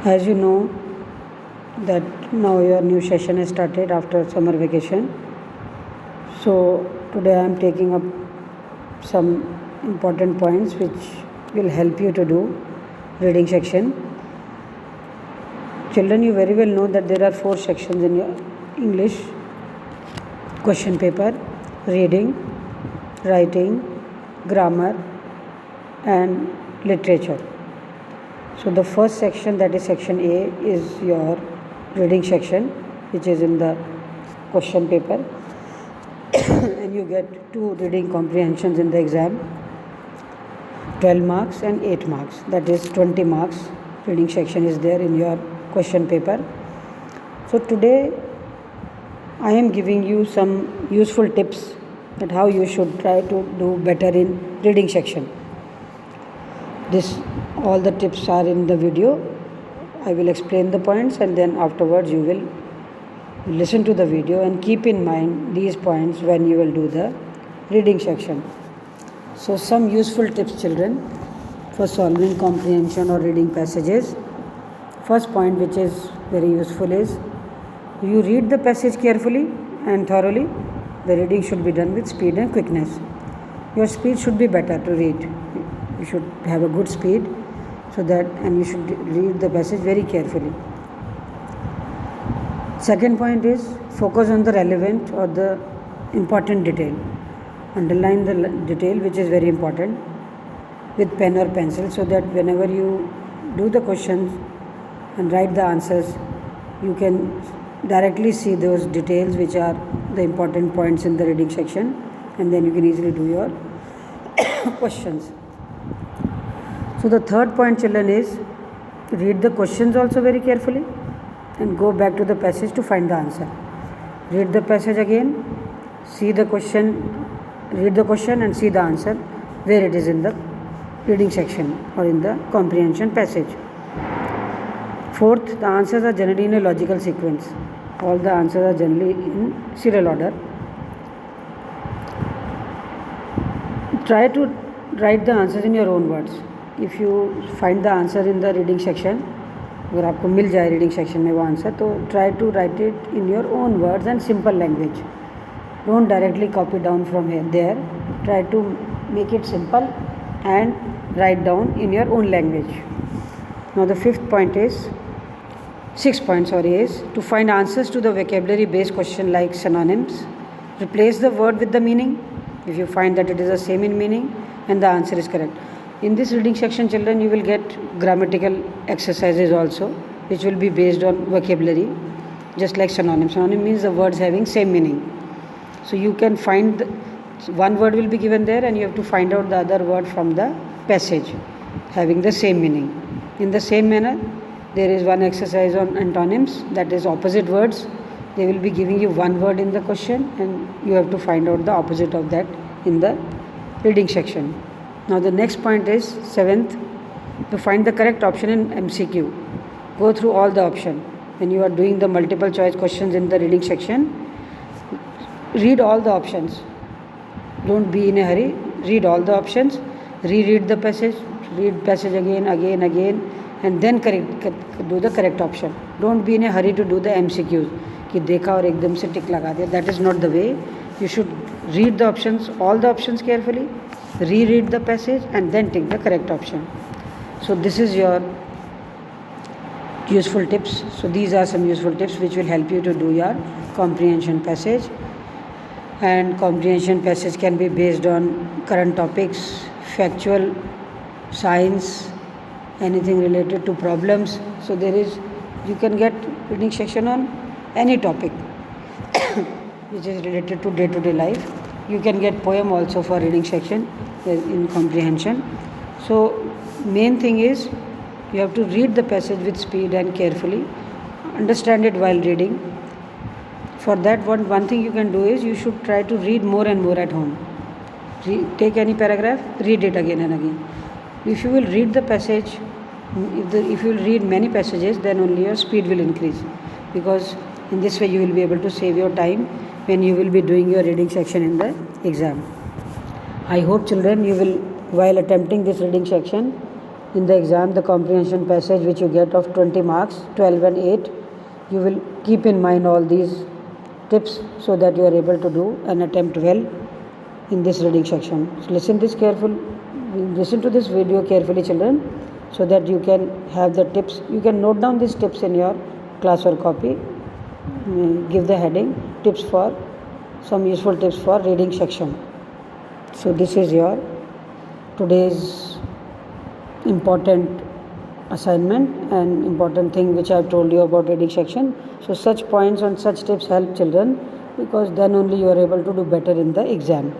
As you know that now your new session has started after summer vacation. So today I am taking up some important points which will help you to do reading section. Children, you very well know that there are 4 sections in your English question paper: reading, writing, grammar and literature. So the first section, that is section A, is your reading section, which is in the question paper and you get 2 reading comprehensions in the exam, 12 marks and 8 marks, that is 20 marks. Reading section is there in your question paper. So today I am giving you some useful tips that how you should try to do better in reading section. All the tips are in the video. I will explain the points and then afterwards you will listen to the video and keep in mind these points when you will do the reading section. So some useful tips, children, for solving comprehension or reading passages. First point which is very useful is you read the passage carefully and thoroughly. The reading should be done with speed and quickness. Your speed should be better to read. You should have a good speed and you should read the passage very carefully. Second point is focus on the relevant or the important detail. Underline the detail which is very important with pen or pencil, so that whenever you do the questions and write the answers, you can directly see those details which are the important points in the reading section, and then you can easily do your questions. So the third point, children, is read the questions also very carefully and go back to the passage to find the answer. Read the passage again, see the question, read the question and see the answer where it is in the reading section or in the comprehension passage. Fourth, the answers are generally in a logical sequence. All the answers are generally in serial order. Try to write the answers in your own words. If you find the answer in the reading section, अगर आपको मिल जाए reading section में वो answer, तो try to write it in your own words and simple language. Don't directly copy down from there. Try to make it simple and write down in your own language. Now the sixth point is to find answers to the vocabulary based question like synonyms. Replace the word with the meaning if you find that it is the same in meaning and the answer is correct. In this reading section, children, you will get grammatical exercises also, which will be based on vocabulary, just like synonym. Synonym means the words having same meaning. So you can find one word will be given there and you have to find out the other word from the passage having the same meaning. In the same manner, there is one exercise on antonyms, that is opposite words. They will be giving you one word in the question and you have to find out the opposite of that in the reading section. Now the next point is 7th, to find the correct option in MCQ. Go through all the options. When you are doing the multiple choice questions in the reading section, read all the options. Don't be in a hurry. Read all the options. Reread the passage. Read passage again, and then do the correct option. Don't be in a hurry to do the MCQs. कि देखा और एकदम से टिक लगा दिया. That is not the way. You should read the options, all the options carefully. Reread the passage and then take the correct option. So this is your useful tips. So these are some useful tips which will help you to do your comprehension passage. And comprehension passage can be based on current topics, factual, science, anything related to problems. So you can get reading section on any topic which is related to day-to-day life. You can get poem also for reading section in comprehension. So main thing is you have to read the passage with speed and carefully. Understand it while reading. For that, one thing you can do is you should try to read more and more at home. Take any paragraph, read it again and again. If you will read the passage, if you will read many passages, then only your speed will increase, because in this way you will be able to save your time when you will be doing your reading section in the exam. I hope, children, you will, while attempting this reading section, in the exam the comprehension passage which you get of 20 marks, 12 and 8, you will keep in mind all these tips so that you are able to do and attempt well in this reading section. So listen to this video carefully, children, so that you can have the tips. You can note down these tips in your classwork copy. Give the heading tips for some useful tips for reading section. So this is your today's important assignment and important thing which I have told you about reading section. So such points and such tips help children, because then only you are able to do better in the exam.